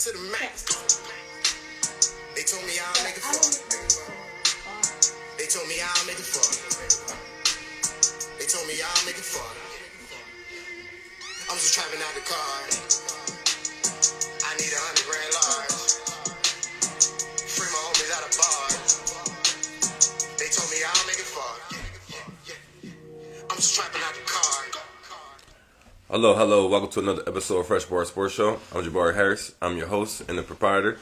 to the max. They told me I'll make it far. They told me I'll make it far. They told me I'll make it far. I'm just trapping out the car. I need 100 grand large. Free my homies out of bars. They told me I'll make it far. I'm just trapping out the car. Hello. Welcome to another episode of Fresh Bar Sports Show. I'm Jabari Harris. I'm your host and the proprietor.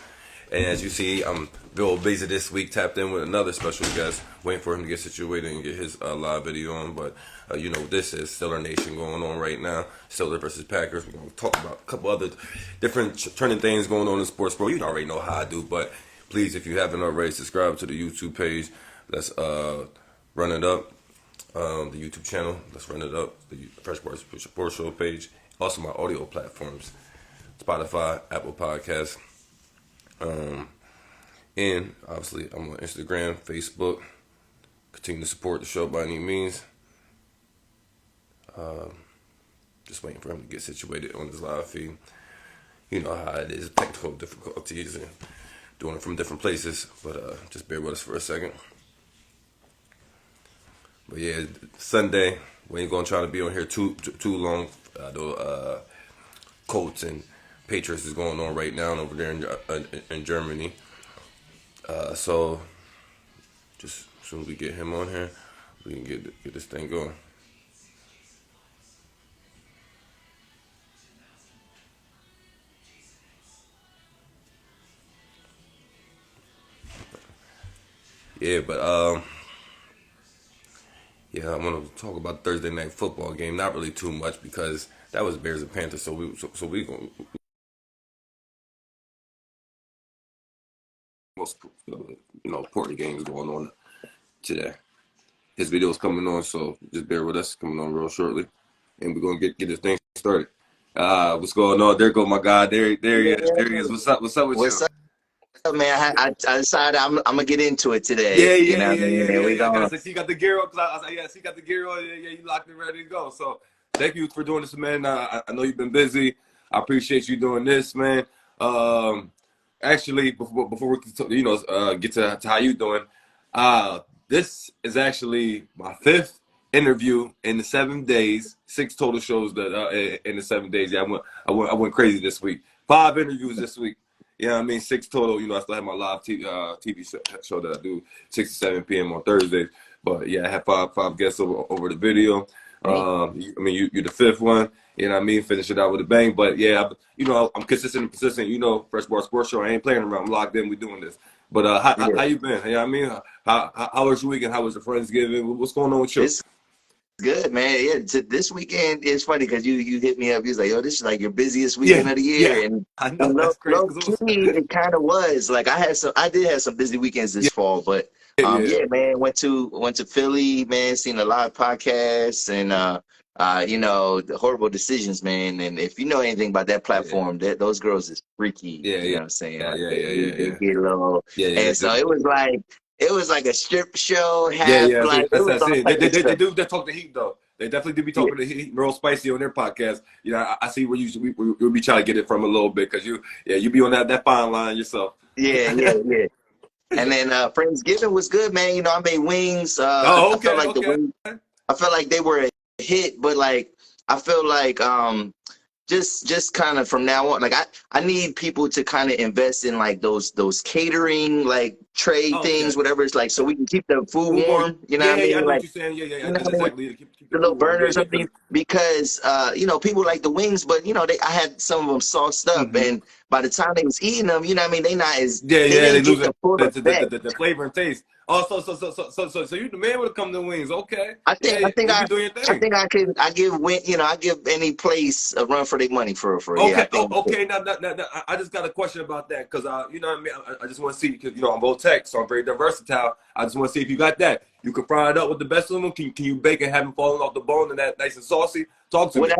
And as you see, I'm real busy this week, tapped in with another special guest, waiting for him to get situated and get his live video on. But you know, this is Steeler Nation going on right now. Steelers versus Packers. We're going to talk about a couple other different trending things going on in sports. Bro, you already know how I do. But please, if you haven't already, subscribe to the YouTube page. Let's run it up. The YouTube channel, let's run it up. The Fresh Bar Sports Show page. Also my audio platforms, Spotify, Apple Podcasts. And obviously I'm on Instagram, Facebook. Continue to support the show by any means. Just waiting for him to get situated on his live feed. You know how it is, technical difficulties and doing it from different places. But just bear with us for a second. But yeah, Sunday, we ain't gonna try to be on here too long. The Colts and Patriots is going on right now over there in Germany. So just as soon as we get him on here, we can get this thing going. Yeah, but yeah, I want to talk about Thursday night football game. Not really too much because that was Bears and Panthers. So we going most important games going on today. His video is coming on, so just bear with us. Coming on real shortly, and we're gonna get this thing started. What's going on? There go my guy. There he is. There he is. What's up with you? What's up, man? I decided I'm gonna get into it today. Yeah. We gonna... You got the gear up. I was like, yes, you got the gear on. Yeah, you locked it, ready to go. So thank you for doing this, man. I know you've been busy. I appreciate you doing this, man. Actually, before we get to how you doing, this is actually my 5th interview in the 7 days. 6 total shows that in the 7 days. Yeah, I went crazy this week. 5 interviews this week. Yeah, I mean 6 total. You know, I still have my live TV show that I do 6 to 7 p.m. on Thursdays. But yeah, I have five guests over the video. I mean, you're the 5th one. You know what I mean? Finish it out with a bang. But yeah, I'm consistent and persistent. You know, Fresh Bar Sports Show. I ain't playing around. I'm locked in. We doing this. But how you been? You know what I mean? How was your weekend? How was your Friendsgiving? What's going on with you? It's good, man. Yeah, this weekend is funny because you hit me up. You was like, "Yo, this is like your busiest weekend of the year." Yeah. And I know that's crazy. It kind of was. Like I did have some busy weekends this fall, but yeah, man. Went to Philly, man. Seen a lot of podcasts and the Horrible Decisions, man. And if you know anything about that platform, those girls is freaky. You know what I'm saying? They get a little. And so it was like a strip show. Like, that's it. They do talk the heat though. They definitely do be talking the heat real spicy on their podcast. You know, I see where we be trying to get it from a little bit because you be on that fine line yourself. Yeah. And then Friendsgiving was good, man. You know, I made wings. I felt like they were a hit, but like I feel like just kind of from now on, like I need people to kind of invest in like those catering like tray things, whatever it's like, so we can keep the food warm. You know what I mean? I know like, what you're saying. Yeah. Exactly. Keep the little burners up there because people like the wings, but I had some of them sauced up, and by the time they was eating them, you know what I mean, they not as they lose the flavor and taste. Oh, so you the man when it comes to wings, okay? I think I give any place a run for their money for okay. Okay. Now, I just got a question about that because you know what I mean. I just want to see because I'm both tech, so I'm very versatile. I just want to see if you got that. You can fry it up with the best of them. Can you bake and have them falling off the bone and that nice and saucy? Talk to me.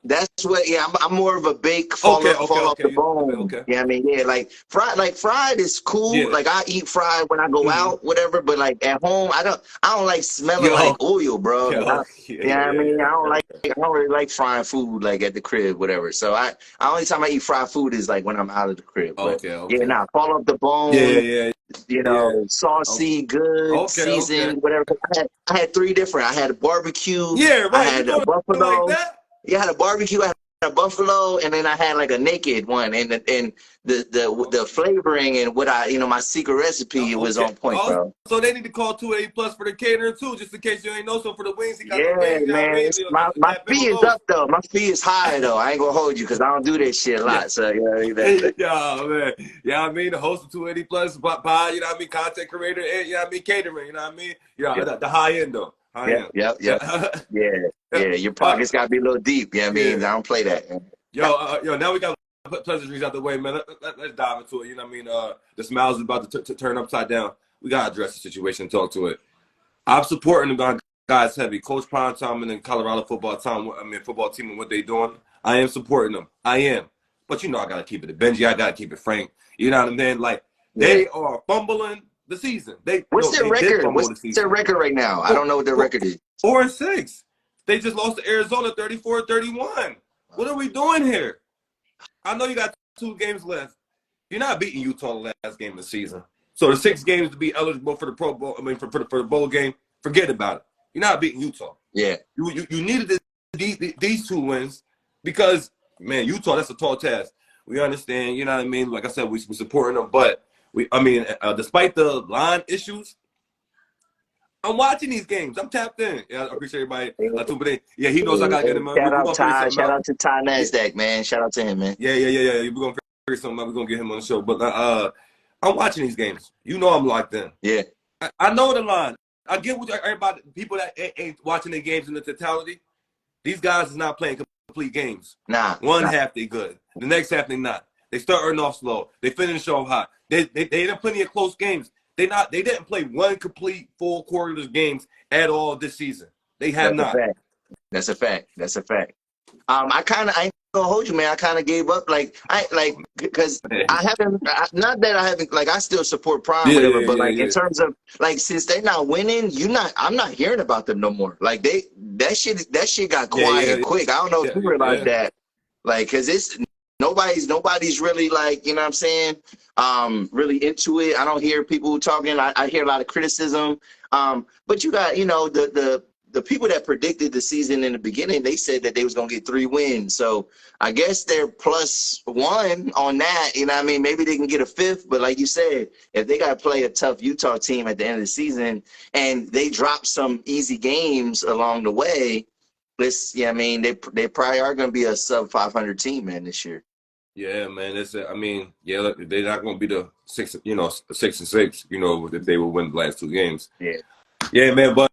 That's what, yeah, I'm more of a bake, Okay, fall off the bone. okay. Yeah, I mean, yeah, like fried is cool. Yeah. Like I eat fried when I go Mm-hmm. out, whatever. But like at home, I don't like smelling Yo, like oil, bro. Like yo, yeah, yeah, I mean, yeah. I don't really like frying food like at the crib, whatever. So only time I eat fried food is like when I'm out of the crib. But Okay, yeah, okay. nah, fall off the Yeah, bone. yeah, You yeah. know, Okay, saucy, good, okay. seasoned, whatever. I had three different. I had a barbecue. Yeah, I right. You had a doing it like buffalo. that? Yeah, I had a barbecue. I had a buffalo, and then I had like a naked one. And the flavoring and what my secret recipe was Okay. on point, Also, bro. they need to call 280 plus for the catering too, just in case you ain't know. So for the wings, he got the Yeah, wings. You know what I man. mean? My Tap in fee on is those. up though. My fee is high though. I ain't gonna hold you because I don't do that shit a Yeah. lot. So yeah, Yeah, man. Yeah, I mean, the host of 280 plus by, you know what I mean, content creator, and you know what I mean, catering, you know what I mean? Yeah, yep, the high end though. High yep, end. yep, yep. Yeah. Yeah, Yeah. yeah. Your pockets gotta be a little deep. You know what I mean? Yeah. I don't play that. Yo, now we got pleasantries out the way, man. Let's dive into it. You know what I mean? The smiles is about to turn upside down. We got to address the situation and talk to it. I'm supporting the guys heavy. Coach Prime Time and the Colorado football team and what they doing. I am supporting them. I am. But, I got to keep it a Benji. I got to keep it Frank. You know what I mean? Like, Yeah. they are fumbling the season. They What's their did record? fumble What's the their season. record right now? I Four, don't know what their four, record is. 4-6. They just lost to Arizona 34-31. What are we doing here? I know you got 2 games left. You're not beating Utah the last game of the season. So the 6 games to be eligible for the Pro Bowl, for the bowl game, forget about it. You're not beating Utah. Yeah. You needed these 2 wins because, man, Utah, that's a tall task. We understand, you know what I mean? Like I said, we're supporting them, but despite the line issues, I'm watching these games. I'm tapped in. Yeah, I appreciate everybody tuning in. Yeah, he knows I got to get him. We're Shout going out to figure Ty. something Shout out. out to Ty Yeah. Nasdaq, man. Shout out to him, man. Yeah. We're gonna figure something out. We're gonna get him on the show. But I'm watching these games. I'm locked in. Yeah. I know the line. I get what everybody, people that ain't watching the games in the totality. These guys is not playing complete games. Nah. One half they good. The next half they not. They starting off slow. They finish off hot. They had plenty of close games. They didn't play one complete full quarters games at all this season. They have That's a not. fact. That's a fact. That's a fact. I ain't gonna hold you, man. I kind of gave up, because I haven't. Not that I haven't. Like, I still support Prime, whatever. But like, in Yeah. terms of like, since they're not winning, I'm not hearing about them no more. Like that shit got quiet quick. I don't know if you realize that. Like, cause it's nobody's really, like, you know what I'm saying, really into it. I don't hear people talking. I hear a lot of criticism. But you got, the people that predicted the season in the beginning, they said that they was gonna get 3 wins. So I guess they're +1 on that. You know what I mean? Maybe they can get a 5th, but like you said, if they gotta play a tough Utah team at the end of the season and they drop some easy games along the way, I mean, they probably are gonna be a sub 500 team, man, this year. Yeah, man. Look, they're not going to be the 6-6. If they will win the last 2 games. Yeah. Yeah, man. But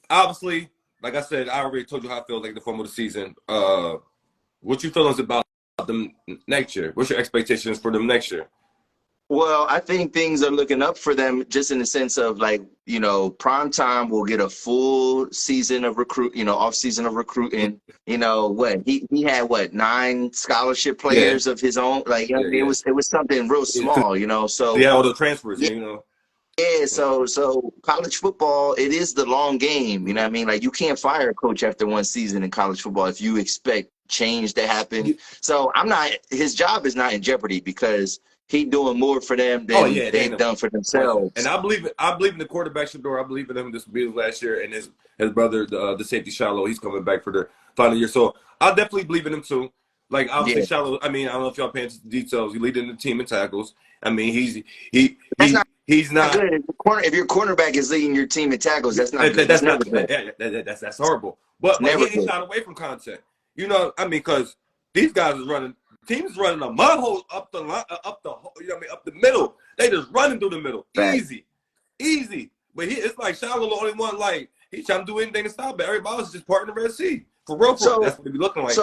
obviously, like I said, I already told you how I feel like the form of the season. What your feelings about them next year? What's your expectations for them next year? Well, I think things are looking up for them, just in the sense of, like, Prime Time will get a full season of off season of recruiting. He had 9 scholarship players of his own. Like, it was something real small, so yeah, all the transfers, yeah. Yeah, so college football, it is the long game. You know what I mean? Like, you can't fire a coach after 1 season in college football if you expect change to happen. So his job is not in jeopardy because he's doing more for them than they've done for themselves. And I believe in the quarterback Shador. I believe in him. This will be his last year, and his brother, the safety Shallow, he's coming back for the final year. So I definitely believe in him too. Like, obviously, Shallow. I mean, I don't know if y'all paying attention to details. He's leading the team in tackles. I mean, he's not good. If your cornerback is leading your team in tackles, that's not good. That's never not good. That's horrible. But he ain't shot away from contact. I mean, because these guys is running. Teams running a mud hole up the line, up the middle. They just running through the middle, easy. But it's like Shallow the only one. Like, he's trying to do anything to stop it. Everybody else is just parting the Red Sea for real. That's what it be looking like.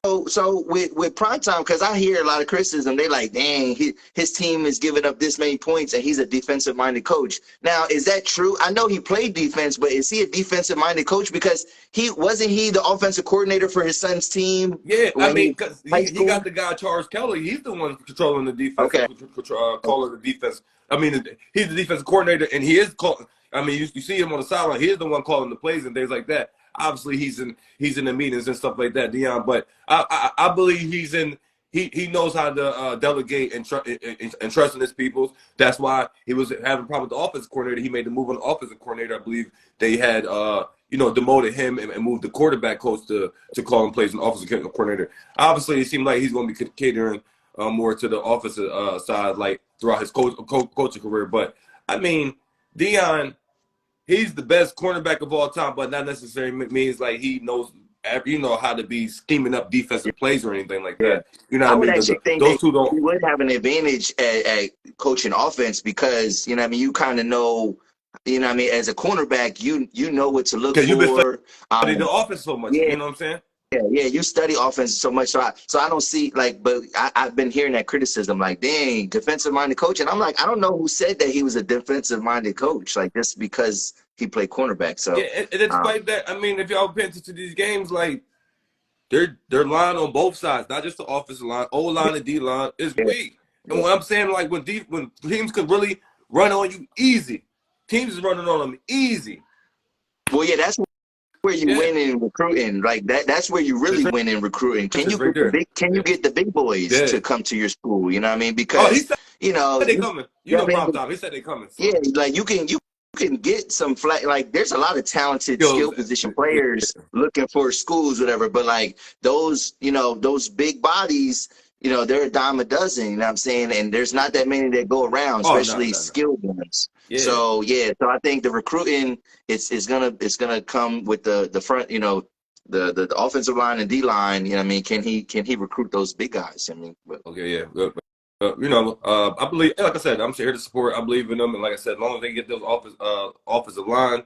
So with prime time, because I hear a lot of criticism, they like, dang, his team is giving up this many points, and he's a defensive minded coach. Now, is that true? I know he played defense, but is he a defensive minded coach? Because he wasn't he the offensive coordinator for his son's team Yeah, I when mean, he because high he school? got the guy Charles Kelly. He's the one controlling the defense and Okay. calling the defense. I mean, he's the defensive coordinator, and he is calling. I mean, you see him on the sideline. He's the one calling the plays and things like that. Obviously, he's in the meetings and stuff like that, Dion. But I believe he's in. He knows how to delegate and trust in his people. That's why he was having a problem with the offensive coordinator. He made the move on the offensive coordinator. I believe they had demoted him and moved the quarterback coach to call him plays an offensive coordinator. Obviously, it seemed like he's going to be catering more to the offensive side, like throughout his coaching career. But I mean, Dion, he's the best cornerback of all time, but not necessarily means like he knows how to be scheming up defensive plays or anything like Yeah. that. You know what I I would mean? actually think Those that two don't. he would have an advantage at coaching offense because, you know what I mean, you kind of know, you know what I mean, as a cornerback, you know what to look Because you've been for. studying the offense so much. Yeah, You know what I'm saying? yeah, you study offense so much, so I don't see like, but I've been hearing that criticism, like, dang, defensive minded coach, and I'm like, I don't know who said that he was a defensive minded coach, like just because he played cornerback. Yeah, So, and it's like that. I mean, if y'all pay attention to these games, like they're line on both sides, not just the offensive line. O line and D line is yeah, weak. And yeah. what I'm saying, like when teams can really run on you easy, teams is running on them easy. Well, yeah, that's where you Yeah, win in recruiting, like that's where you really the win in recruiting. Can trenches you right get the there. big can you Yeah. get the big boys Yeah. to come to your school? You know what I mean? Oh, he Because said you know, they coming. You I know, mean, prime time. He said they coming. yeah, So like you can get some flat, like there's a lot of talented skill skills. position Yeah. players looking for schools, whatever. But like those, those big bodies, they're a dime a dozen. You know what I'm saying? And there's not that many that go around, Oh no especially no no. skilled ones. Yeah. So yeah, so I think the recruiting it's gonna come with the front, the offensive line and D line. You know what I mean? Can he recruit those big guys? I mean, but, Okay. Yeah. I believe, like I said, I'm here to support. I believe in them, and like I said, as long as they get those offensive line,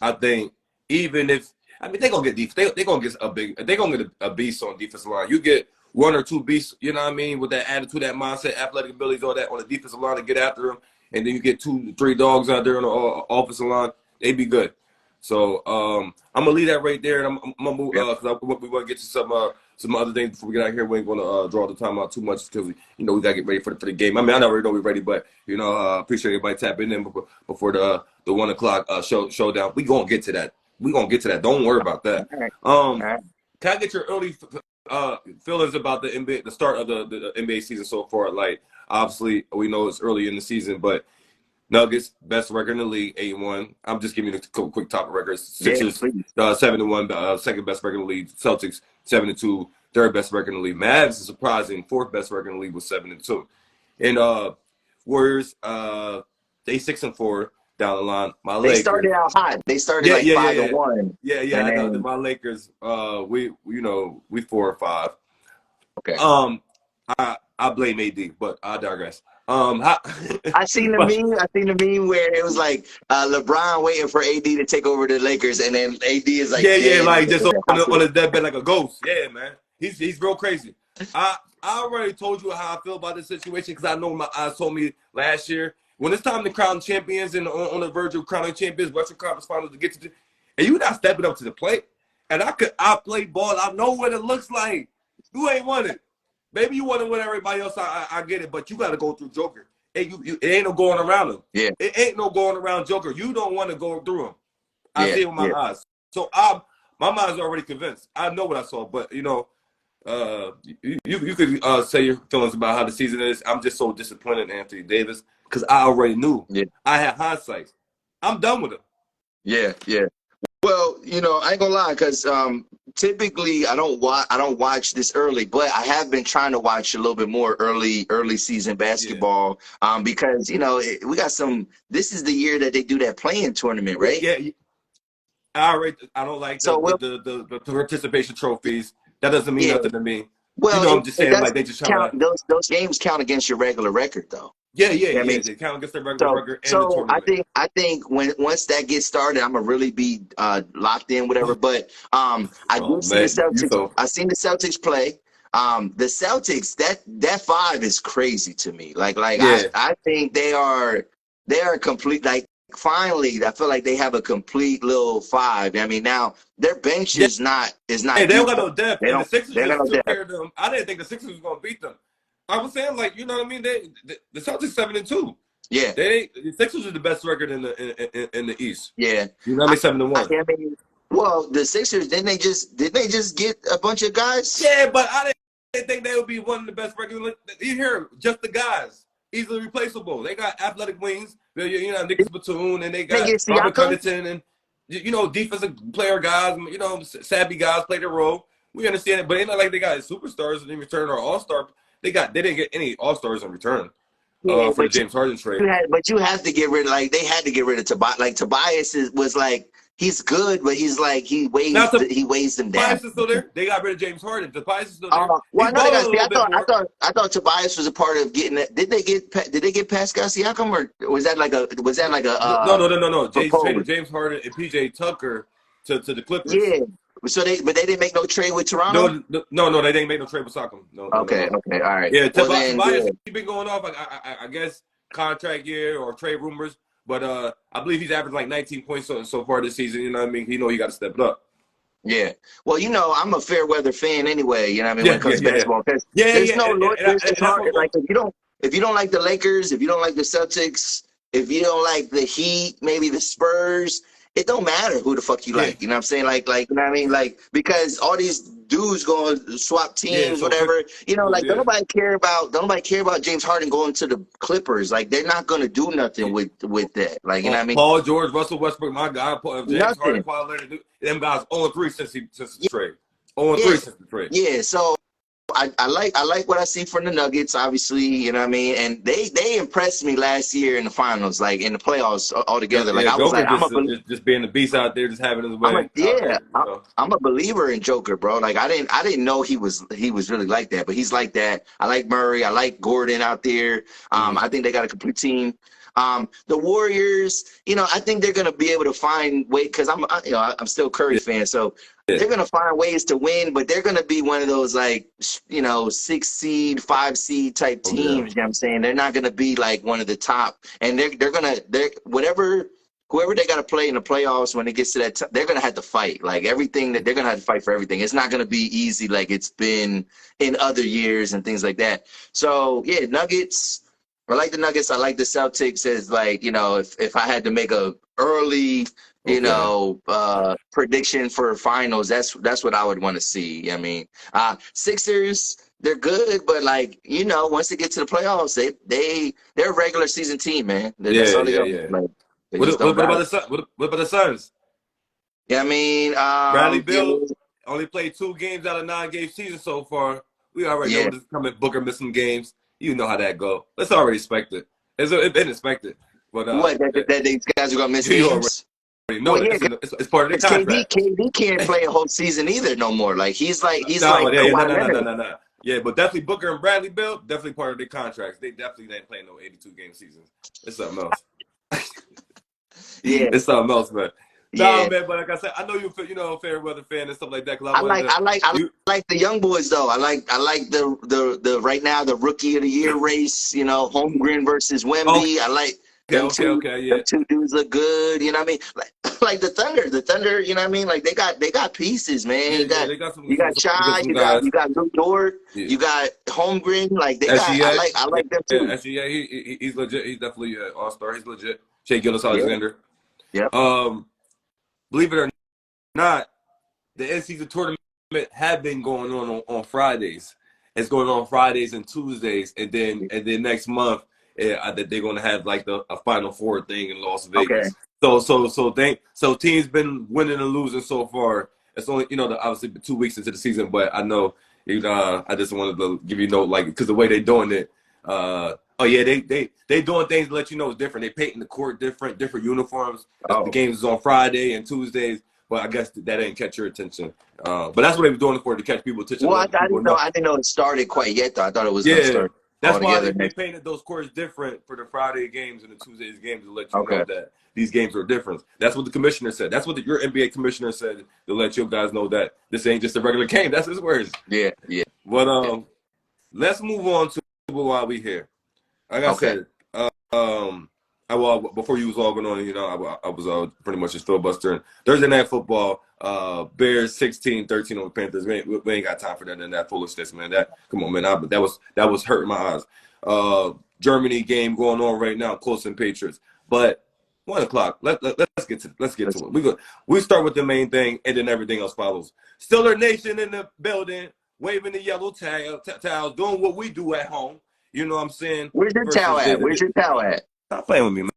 I think even if I mean they're gonna get they're gonna get they're gonna get a beast on defensive line. You get one or two beasts, you know what I mean, with that attitude, that mindset, athletic abilities, all that on the defensive line to get after them, and then you get 2-3 dogs out there on the offensive line, they be good. So I'm gonna leave that right there, and I'm gonna move yep. because we want to get to some other things before we get out here. We ain't gonna draw the time out too much because we gotta get ready for the game. I mean, I already know we're ready, but appreciate everybody tapping in before the 1 o'clock showdown. We gonna get to that. We gonna get to that. Don't worry about that. All right. All right. Can I get your early feelings about the NBA, the start of the NBA season so far? Like, obviously, we know it's early in the season, but Nuggets, best record in the league, 8-1. I'm just giving you the quick top records. Yeah, Sixers, please. 7-1, second best record in the league. Celtics, 7-2, third best record in the league. Mavs is surprising, fourth best record in the league was 7-2. And Warriors, they 6-4 down the line. My They Lakers, started out hot. They started yeah, like yeah, yeah, five and yeah, one, yeah. and I know that then my Lakers, we 4-5. okay. Um, I blame AD, but I digress. I seen the But meme. I seen the meme where it was like LeBron waiting for AD to take over the Lakers, and then AD is like yeah, dead like just in the on hospital. his deathbed like a ghost. Yeah, man, he's real crazy. I already told you how I feel about this situation because I know my eyes told me last year when it's time to crown champions and on the verge of crowning champions, Western Conference Finals to get to, and you not stepping up to the plate. And I play ball. I know what it looks like. You ain't won it. Maybe you want to win everybody else. I get it, but you got to go through Joker. It ain't no going around him. Yeah, It ain't no going around Joker. You don't want to go through him. I yeah, see it with my yeah. eyes. So my mind's already convinced. I know what I saw, but you could say your feelings about how the season is. I'm just so disappointed in Anthony Davis because I already knew. Yeah, I had hindsight. I'm done with him. yeah, yeah. Well, I ain't gonna lie, because typically I don't watch this early, but I have been trying to watch a little bit more early season Yeah. basketball because we got some. This is the year that they do that playing tournament, right? Yeah. I don't like So well, the participation trophies. That doesn't mean yeah. nothing to me. Well, I'm just it saying does like they just trying count. to. Those games count against your regular record, though. Yeah, You know what I mean? they count against their regular So, record and the so tournament. I think once that gets started, I'm gonna really be locked in, whatever. But I do Oh see the man, you Celtics. so I seen the Celtics play. The Celtics, that five is crazy to me. Like yeah. I think they are complete. Like finally, I feel like they have a complete little five. I mean, now their bench Yeah, is hey, not they don't deep. got no depth, They and the don't Sixers they don't just got no took depth. care of them. I didn't think the Sixers was gonna beat them. I was saying, like, you know what I mean? The Celtics 7-2. Yeah, The Sixers are the best record in the East. yeah. You know what I mean? 7-1. I mean, well, the Sixers didn't they just get a bunch of guys? Yeah, but I didn't think they would be one of the best records. You hear just the guys, easily replaceable. They got athletic wings. You know, Nicholas Batum, and they They got get Robert Siakam. Covington, and you know, defensive player guys. You know, savvy guys play their role. We understand it, but it's not like they got superstars in return or all star. They didn't get any all stars in return Yeah, for the James Harden trade. you have to get rid of they had to get rid of Tobias. Like Tobias was like he's good, but he's like Now he weighs them down. Tobias is still there. They got rid of James Harden. Tobias is still there. Well, I He's know they balling got. a See, little bit more. I thought Tobias was a part of getting that. Did they get Pascal Siakam, or was that like a No. James traded proposed? James Harden and PJ Tucker to the Clippers. Yeah. So they didn't make no trade with Toronto. No, they didn't make no trade with Siakam. Okay, No. okay, all right. Yeah, Well then, Tobias, yeah, he been going off. I guess contract year or trade rumors, but I believe he's averaged like 19 points so far this season. You know what I mean? He got to step it up. yeah. Well, I'm a fair weather fan anyway. You know what I mean, when it comes to Yeah. baseball, because there's And that's hard. what. Like if you don't like the Lakers, if you don't like the Celtics, if you don't like the Heat, maybe the Spurs, it don't matter who the fuck you Yeah. like. You know what I'm saying? Like you know what I mean? Like because all these dudes going to swap teams, So whatever. You know, like yeah. don't nobody care about James Harden going to the Clippers. Like they're not gonna do nothing with that. Like you know what I mean? Paul George, Russell Westbrook, my guy, James Harden, Nothing. Kawhi Leonard, them guys 0-3 since the trade. 0-3 Yeah. since the trade. Yeah. So. I like what I see from the Nuggets, obviously, you know what I mean, and they impressed me last year in the finals, like in the playoffs altogether. Like I was Joker like, just being the beast out there, just having his way out there. You know? I'm a believer in Joker, bro. Like I didn't know he was really like that, but he's like that. I like Murray, I like Gordon out there. I think they got a complete team. The Warriors, you know, I think they're gonna be able to find way because I'm still a Curry fan, so they're gonna find ways to win, but they're gonna be one of those like 6 seed, 5 seed type teams. You know what I'm saying? They're not gonna be like one of the top, and they're whoever they got to play in the playoffs when it gets to that, they're gonna have to fight. Like everything that they're gonna have to fight for everything. It's not gonna be easy like it's been in other years and things like that. So yeah, Nuggets. I like the Nuggets. I like the Celtics as like, you know, if I had to make a early, prediction for finals, that's what I would want to see. I mean, Sixers, they're good, but like, you know, once they get to the playoffs, they're a regular season team, man. That's all they are. Like, they just don't got it. What about the Suns? Yeah, I mean, Bradley Beal only played 2 games out of 9-game season so far. We already know this coming. Booker missing games. You know how that go. Let's already expect it. It's been expected. But that these guys are gonna miss games? No, it's part of the contract. KD can't play a whole season either no more. Like he's like Kawhi Leonard. No. Yeah, but definitely Booker and Bradley Beal definitely part of their contracts. They definitely ain't playing no 82-game seasons. It's something else. Yeah, it's something else, man. Yeah. Nah, man, but like I said, I know you're a fair weather fan and stuff like that. I like the young boys though. I like the right now the rookie of the year race. You know, Holmgren versus Wemby. I like them two. Them two dudes look good. You know what I mean? Like the Thunder. The Thunder. You know what I mean? Like they got pieces, man. You got Shy. You got Luke Dort. Yeah. You got Holmgren. Like they got. I like them too. SGA, he's legit. He's definitely an all-star. He's legit. Shea Gilgeous-Alexander. Yeah. Believe it or not, the in-season tournament had been going on Fridays. It's going on Fridays and Tuesdays, and then next month that they're going to have like a Final Four thing in Las Vegas. Okay. So teams been winning and losing so far. It's only obviously 2 weeks into the season, but I know I just wanted to give you note because the way they're doing it. They doing things to let you know it's different. They painting the court different uniforms. The games is on Friday and Tuesdays, but I guess that didn't catch your attention. But that's what they were doing for to catch people's attention. Well, I didn't know it started quite yet though. I thought it was gonna start. That's why altogether they next. painted those courts different for the Friday games and the Tuesdays games to let you know Okay. that these games are different. That's what the commissioner said. That's what your NBA commissioner said to let you guys know that this ain't just a regular game. That's his words. Yeah. Yeah. But Yeah. let's move on to while we here. Like I Okay. said, um, well, before you was logging on, I was pretty much just filibustering. Thursday night football, Bears 16-13 over Panthers. We ain't got time for that and that foolishness, man. Come on, man. That was hurting my eyes. Germany game going on right now, close in Patriots. But 1 o'clock. Let's get to it. We start with the main thing, and then everything else follows. Steeler Nation in the building, waving the yellow towels, doing what we do at home. You know what I'm saying? Where's your towel Versus at? Where's your towel at? stop playing with me,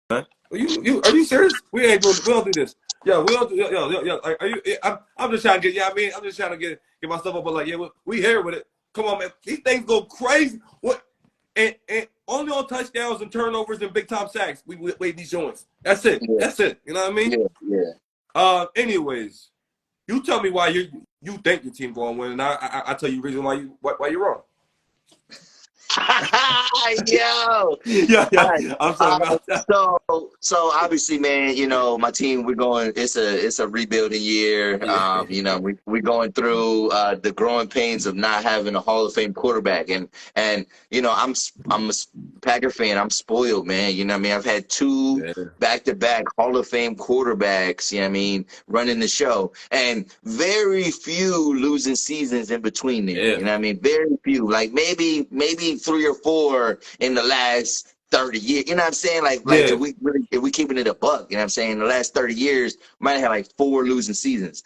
man. Are you serious? We don't do this. Yo, we don't do yo. Are you? I'm just trying to get. Yeah, I mean, I'm just trying to get myself up. But like, yeah, we here with it. Come on, man. These things go crazy. What? And only on touchdowns and turnovers and big time sacks we wait these joints. That's it. Yeah. That's it. You know what I mean? Yeah. Yeah. Anyways, you tell me why you think your team going to win, and I tell you the reason why you're wrong. Yo. Yeah. All right. I'm sorry about that. So obviously, man, my team, we're going. It's a rebuilding year. We're going through the growing pains of not having a Hall of Fame quarterback, and I'm a Packer fan. I'm spoiled, man. You know what I mean? I've had two back-to-back Hall of Fame quarterbacks. You know what I mean? Running the show, and very few losing seasons in between there. Yeah. You know what I mean? Very few, like maybe 3 or 4 in the last 30 years. You know what I'm saying? Like if we keeping it a buck, you know what I'm saying? In the last 30 years, might have like 4 losing seasons.